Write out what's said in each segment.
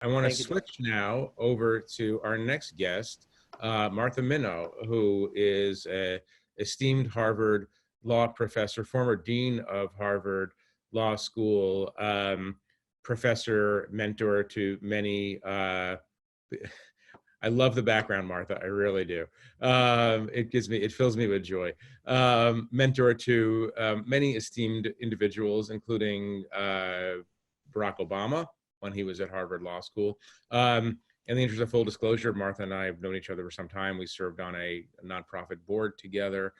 I want to Thank you, John. switch now over to our next guest, Martha Minow, who is an esteemed Harvard law professor, former dean of Harvard Law School, professor, mentor to many. I love the background, Martha. I really do. It fills me with joy. Mentor to many esteemed individuals, including Barack Obama when he was at Harvard Law School. In the interest of full disclosure, Martha and I have known each other for some time. We served on a nonprofit board together.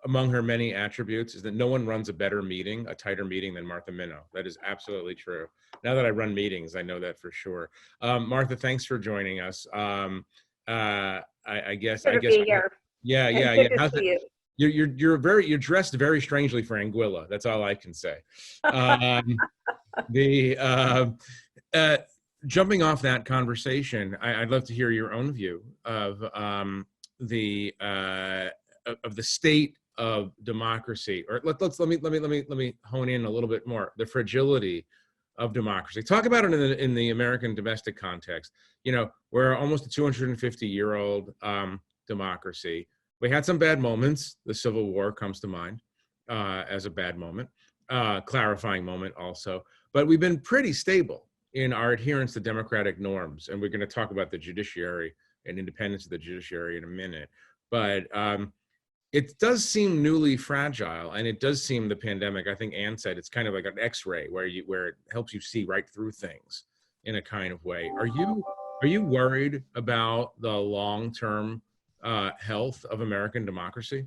Among her many attributes is that no one runs a better meeting, a tighter meeting than Martha Minow. That is absolutely true. Now that I run meetings, I know that for sure. Martha, thanks for joining us. I guess. Good to be here. Yeah. Good to see you. You're dressed very strangely for Anguilla. That's all I can say. Jumping off that conversation, I'd love to hear your own view of the state of democracy. Or let me hone in a little bit more. The fragility of democracy. Talk about it in the American domestic context. You know, we're almost a 250-year-old democracy. We had some bad moments. The Civil War comes to mind as a bad moment, clarifying moment also. But we've been pretty stable in our adherence to democratic norms. And we're going to talk about the judiciary and independence of the judiciary in a minute. But it does seem newly fragile, and it does seem the pandemic, I think Ann said, it's kind of like an X-ray where it helps you see right through things in a kind of way. Are you worried about the long-term health of American democracy?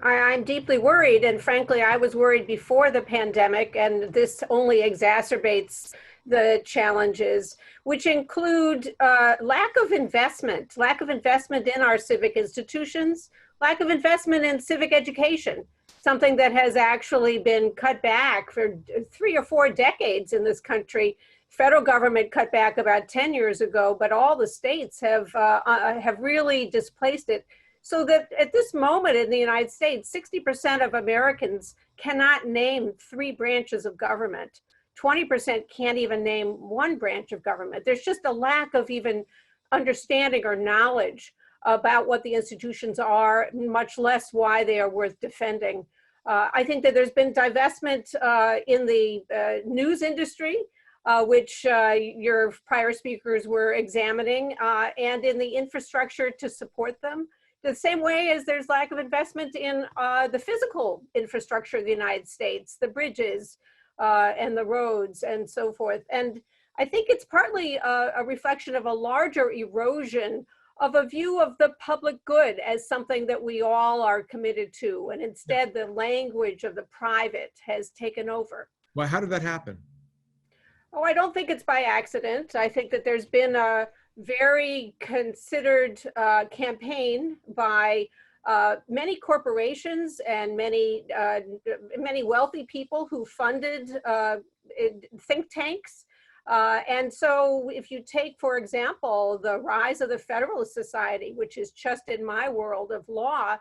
I'm deeply worried, and frankly, I was worried before the pandemic, and this only exacerbates the challenges, which include lack of investment in our civic institutions, lack of investment in civic education, something that has actually been cut back for 3 or 4 decades in this country. Federal government cut back about 10 years ago, but all the states have really displaced it. So that at this moment in the United States, 60% of Americans cannot name 3 branches of government. 20% can't even name 1 branch of government. There's just a lack of even understanding or knowledge about what the institutions are, much less why they are worth defending. I think that there's been divestment in the news industry, which your prior speakers were examining, and in the infrastructure to support them. The same way as there's lack of investment in the physical infrastructure of the United States, the bridges and the roads and so forth. And I think it's partly a reflection of a larger erosion of a view of the public good as something that we all are committed to. And instead, the language of the private has taken over. Well, how did that happen? Oh, I don't think it's by accident. I think that there's been a very considered campaign by many corporations and many wealthy people who funded think tanks. And so if you take, for example, the rise of the Federalist Society, which is just in my world of law,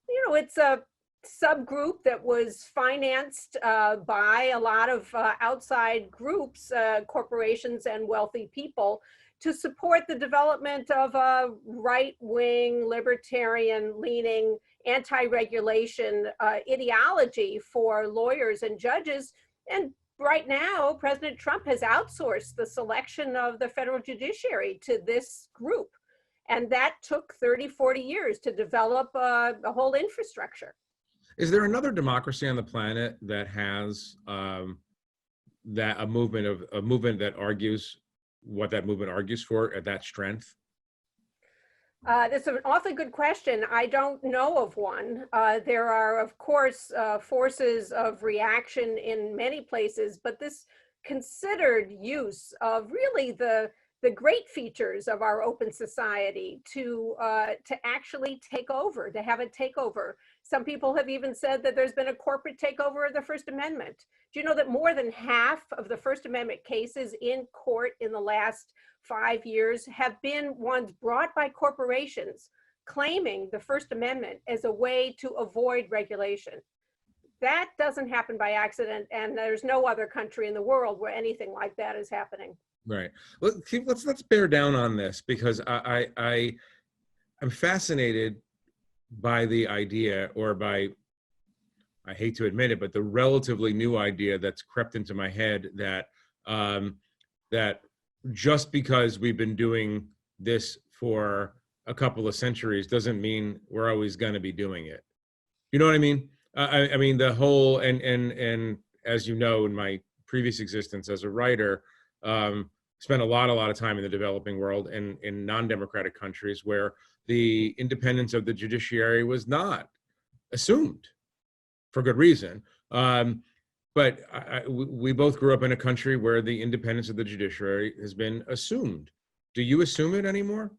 you know, it's a subgroup that was financed by a lot of outside groups, corporations and wealthy people, to support the development of a right-wing, libertarian-leaning, anti-regulation ideology for lawyers and judges. And right now, President Trump has outsourced the selection of the federal judiciary to this group. And that took 30, 40 years to develop a whole infrastructure. Is there another democracy on the planet that has a movement that argues what that movement argues for at that strength? That's an awfully good question. I don't know of one. There are, of course, forces of reaction in many places, but this considered use of really the great features of our open society to actually take over, to have a takeover. Some people have even said that there's been a corporate takeover of the First Amendment. Do you know that more than half of the First Amendment cases in court in the last 5 years have been ones brought by corporations claiming the First Amendment as a way to avoid regulation? That doesn't happen by accident, and there's no other country in the world where anything like that is happening. Right. Let's bear down on this, because I'm fascinated by the idea, or by, I hate to admit it, but the relatively new idea that's crept into my head that that just because we've been doing this for a couple of centuries doesn't mean we're always going to be doing it. You know what I mean? I mean, the whole, and as you know, in my previous existence as a writer, spent a lot of time in the developing world and in non-democratic countries where the independence of the judiciary was not assumed, for good reason. But we both grew up in a country where the independence of the judiciary has been assumed. Do you assume it anymore?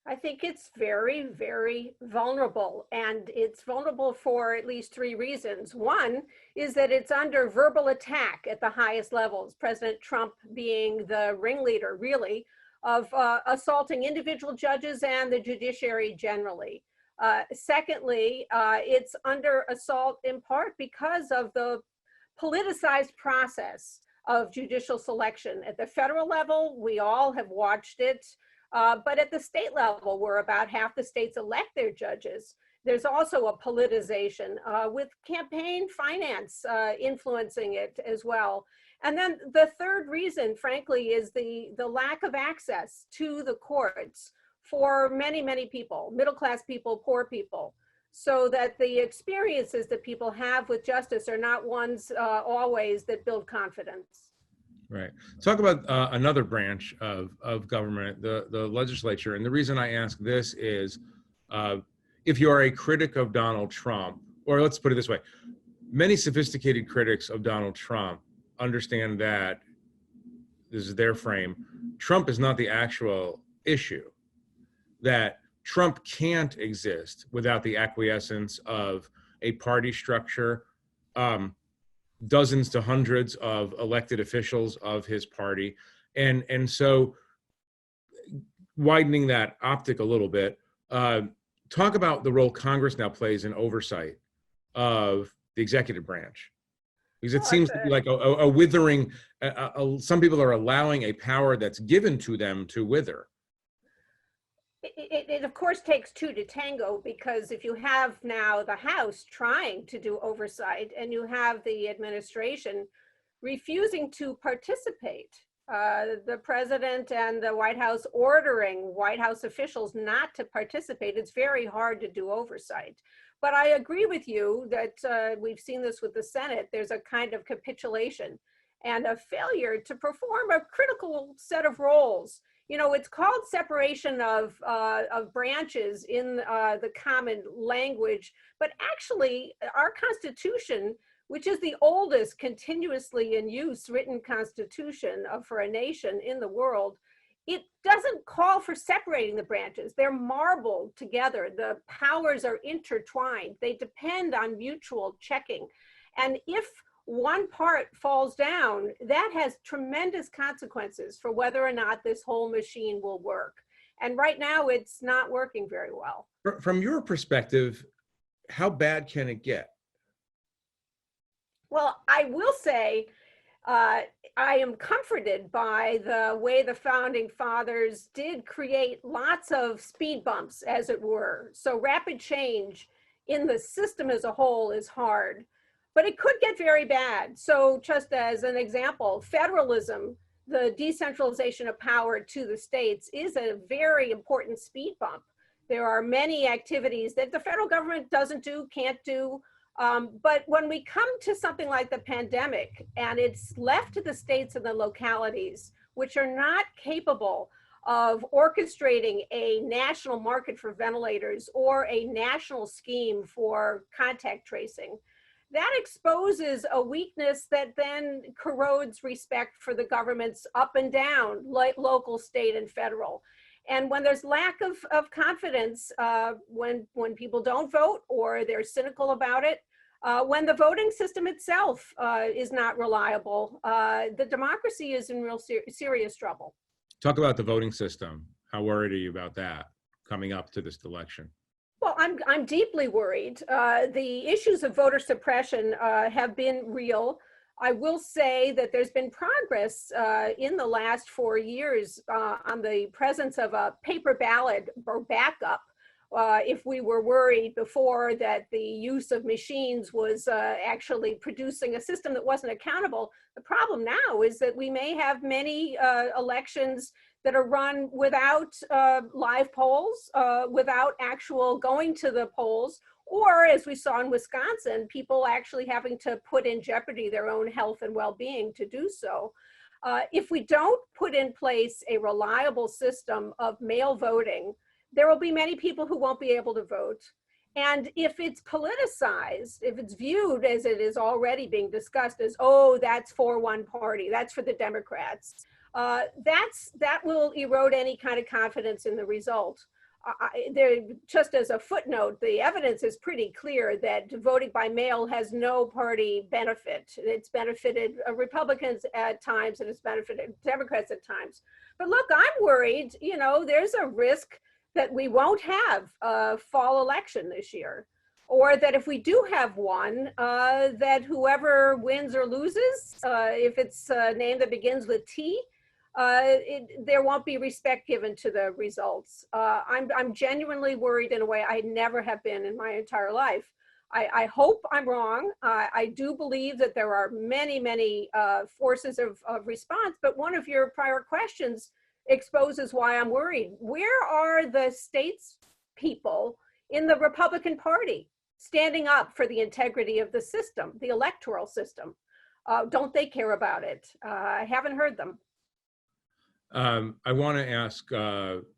I think it's very, very vulnerable, and it's vulnerable for at least three reasons. One is that it's under verbal attack at the highest levels, President Trump being the ringleader, really, of assaulting individual judges and the judiciary generally. Secondly, it's under assault in part because of the politicized process of judicial selection. At the federal level, we all have watched it. But at the state level, where about half the states elect their judges, there's also a politicization with campaign finance influencing it as well. And then the third reason, frankly, is the lack of access to the courts for many, many people, middle-class people, poor people, so that the experiences that people have with justice are not ones always that build confidence. Right. Talk about another branch of government, the legislature. And the reason I ask this is, if you are a critic of Donald Trump, or let's put it this way, many sophisticated critics of Donald Trump understand that, this is their frame, Trump is not the actual issue, that Trump can't exist without the acquiescence of a party structure, dozens to hundreds of elected officials of his party. And so, widening that optic a little bit, talk about the role Congress now plays in oversight of the executive branch. Because it seems to be like a withering, some people are allowing a power that's given to them to wither. It of course takes two to tango, because if you have now the House trying to do oversight and you have the administration refusing to participate, the president and the White House ordering White House officials not to participate, it's very hard to do oversight. But I agree with you that we've seen this with the Senate. There's a kind of capitulation and a failure to perform a critical set of roles. You know, it's called separation of branches in the common language, but actually our Constitution, which is the oldest continuously in use written constitution for a nation in the world, it doesn't call for separating the branches. They're marbled together. The powers are intertwined. They depend on mutual checking. And if one part falls down, that has tremendous consequences for whether or not this whole machine will work. And right now, it's not working very well. From your perspective, how bad can it get? Well, I will say, I am comforted by the way the founding fathers did create lots of speed bumps, as it were. So rapid change in the system as a whole is hard. But it could get very bad. So just as an example, federalism, the decentralization of power to the states, is a very important speed bump. There are many activities that the federal government doesn't do, can't do. But when we come to something like the pandemic, and it's left to the states and the localities, which are not capable of orchestrating a national market for ventilators or a national scheme for contact tracing, that exposes a weakness that then corrodes respect for the governments up and down, like local, state, and federal. And when there's lack of confidence, when people don't vote or they're cynical about it, when the voting system itself is not reliable, the democracy is in real serious trouble. Talk about the voting system. How worried are you about that coming up to this election? Well, I'm deeply worried. The issues of voter suppression have been real. I will say that there's been progress in the last 4 years on the presence of a paper ballot or backup. If we were worried before that the use of machines was actually producing a system that wasn't accountable, the problem now is that we may have many elections that are run without live polls, without actual going to the polls, or as we saw in Wisconsin, people actually having to put in jeopardy their own health and well-being to do so. If we don't put in place a reliable system of mail voting, there will be many people who won't be able to vote. And if it's politicized, if it's viewed as it is already being discussed as, oh, that's for one party, that's for the Democrats, that will erode any kind of confidence in the result. Just as a footnote, the evidence is pretty clear that voting by mail has no party benefit. It's benefited Republicans at times and it's benefited Democrats at times. But look, I'm worried, you know, there's a risk that we won't have a fall election this year, or that if we do have one, that whoever wins or loses, if it's a name that begins with T, there won't be respect given to the results. I'm genuinely worried in a way I never have been in my entire life. I hope I'm wrong. I do believe that there are many, many forces of response, but one of your prior questions exposes why I'm worried. Where are the states people in the Republican Party standing up for the integrity of the system, the electoral system? Don't they care about it? I haven't heard them. I want to ask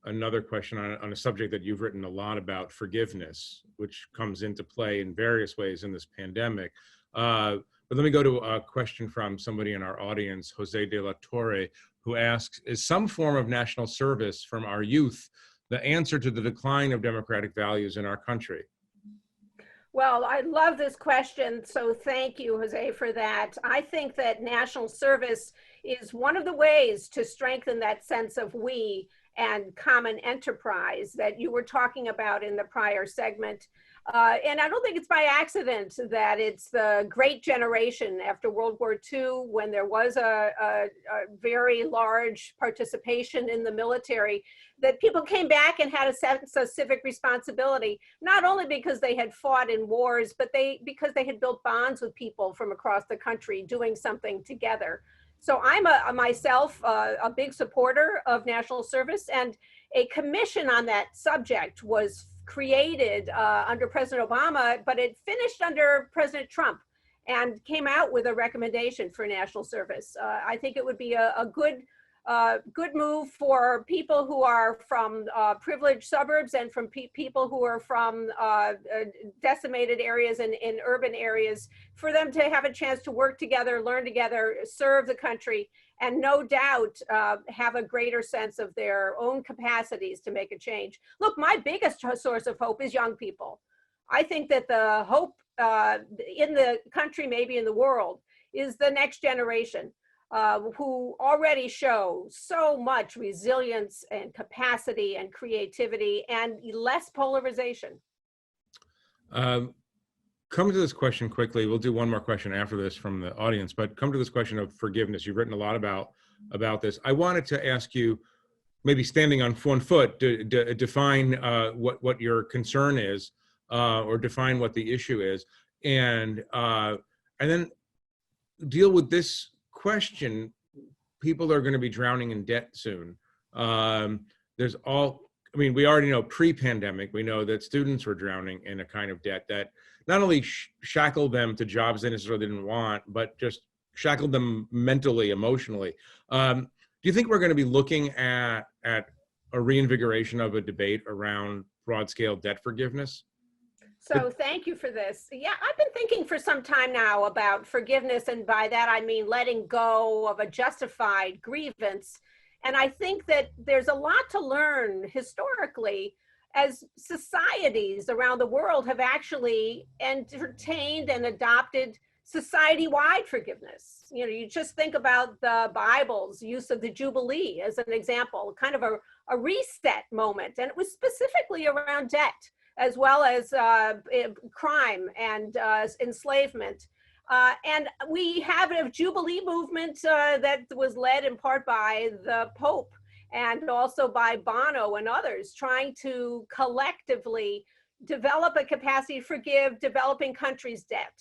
another question on a subject that you've written a lot about, forgiveness, which comes into play in various ways in this pandemic. But let me go to a question from somebody in our audience, Jose de la Torre, who asks, is some form of national service from our youth the answer to the decline of democratic values in our country? Well, I love this question, so thank you, Jose, for that. I think that national service is one of the ways to strengthen that sense of we and common enterprise that you were talking about in the prior segment. And I don't think it's by accident that it's the great generation after World War II, when there was a very large participation in the military, that people came back and had a sense of civic responsibility, not only because they had fought in wars, but because they had built bonds with people from across the country doing something together. So I'm myself a big supporter of national service, and a commission on that subject was created under President Obama, but it finished under President Trump and came out with a recommendation for national service. I think it would be a good move for people who are from privileged suburbs and from people who are from decimated areas and in urban areas, for them to have a chance to work together, learn together, serve the country, and no doubt have a greater sense of their own capacities to make a change. Look, my biggest source of hope is young people. I think that the hope in the country, maybe in the world, is the next generation who already show so much resilience and capacity and creativity and less polarization. Come to this question quickly. We'll do one more question after this from the audience, but come to this question of forgiveness. You've written a lot about this. I wanted to ask you, maybe standing on one foot, define what your concern is, or define what the issue is, and then deal with this question. People are going to be drowning in debt soon. We already know pre-pandemic, we know that students were drowning in a kind of debt that not only shackled them to jobs they necessarily didn't want, but just shackled them mentally, emotionally. Do you think we're going to be looking at a reinvigoration of a debate around broad-scale debt forgiveness? So thank you for this. Yeah, I've been thinking for some time now about forgiveness, and by that I mean letting go of a justified grievance. And I think that there's a lot to learn historically, as societies around the world have actually entertained and adopted society-wide forgiveness. You know, you just think about the Bible's use of the Jubilee as an example, kind of a reset moment. And it was specifically around debt, as well as crime and enslavement. And we have a Jubilee movement that was led in part by the Pope and also by Bono and others, trying to collectively develop a capacity to forgive developing countries' debt.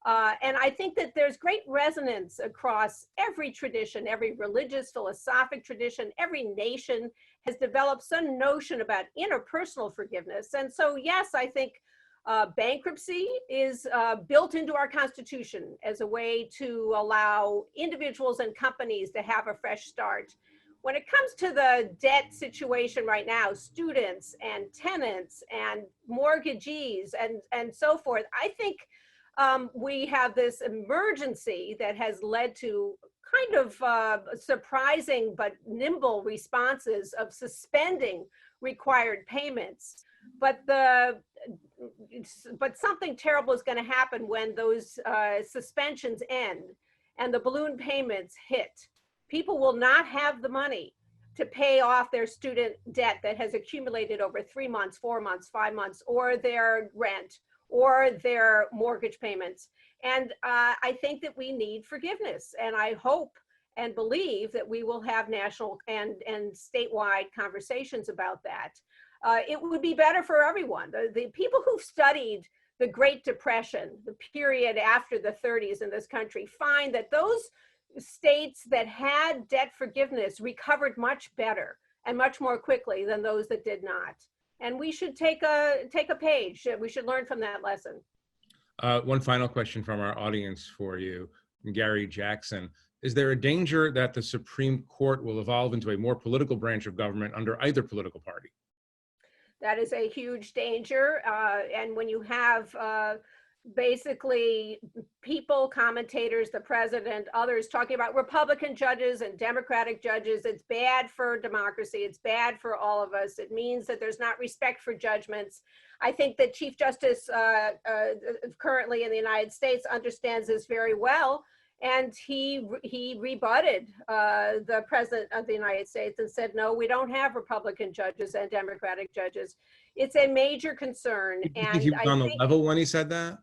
And I think that there's great resonance across every tradition, every religious, philosophic tradition, every nation has developed some notion about interpersonal forgiveness. And so, yes, I think bankruptcy is built into our Constitution as a way to allow individuals and companies to have a fresh start. When it comes to the debt situation right now, students and tenants and mortgagees and so forth, I think we have this emergency that has led to kind of surprising but nimble responses of suspending required payments. But something terrible is going to happen when those suspensions end and the balloon payments hit. People will not have the money to pay off their student debt that has accumulated over 3 months, 4 months, 5 months, or their rent, or their mortgage payments. And I think that we need forgiveness. And I hope and believe that we will have national and statewide conversations about that. It would be better for everyone. The people who've studied the Great Depression, the period after the 30s in this country, find that those states that had debt forgiveness recovered much better and much more quickly than those that did not. And we should take a page. We should learn from that lesson. One final question from our audience for you, Gary Jackson. Is there a danger that the Supreme Court will evolve into a more political branch of government under either political party? That is a huge danger. And when you have basically people, commentators, the president, others talking about Republican judges and Democratic judges, it's bad for democracy. It's bad for all of us. It means that there's not respect for judgments. I think that Chief Justice currently in the United States understands this very well. And he rebutted the president of the United States and said, no, we don't have Republican judges and Democratic judges. It's a major concern. You think he was on the level when he said that?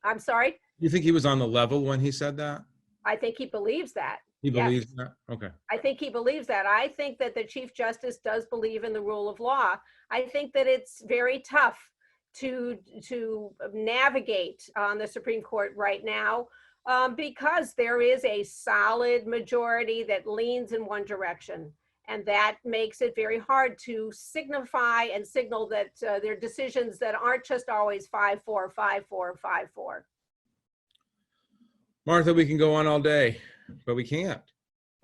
I'm sorry? You think he was on the level when he said that? I think he believes that. He believes that? Okay. I think he believes that. I think that the Chief Justice does believe in the rule of law. I think that it's very tough to navigate on the Supreme Court right now because there is a solid majority that leans in one direction. And that makes it very hard to signify and signal that there are decisions that aren't just always 5-4, 5-4, 5-4. Martha, we can go on all day, but we can't.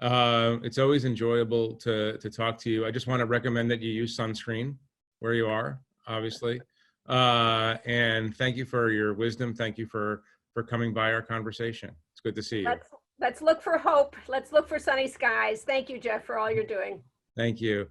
It's always enjoyable to talk to you. I just want to recommend that you use sunscreen where you are, obviously. And thank you for your wisdom. Thank you for coming by our conversation. It's good to see you. Let's look for hope. Let's look for sunny skies. Thank you, Jeff, for all you're doing. Thank you.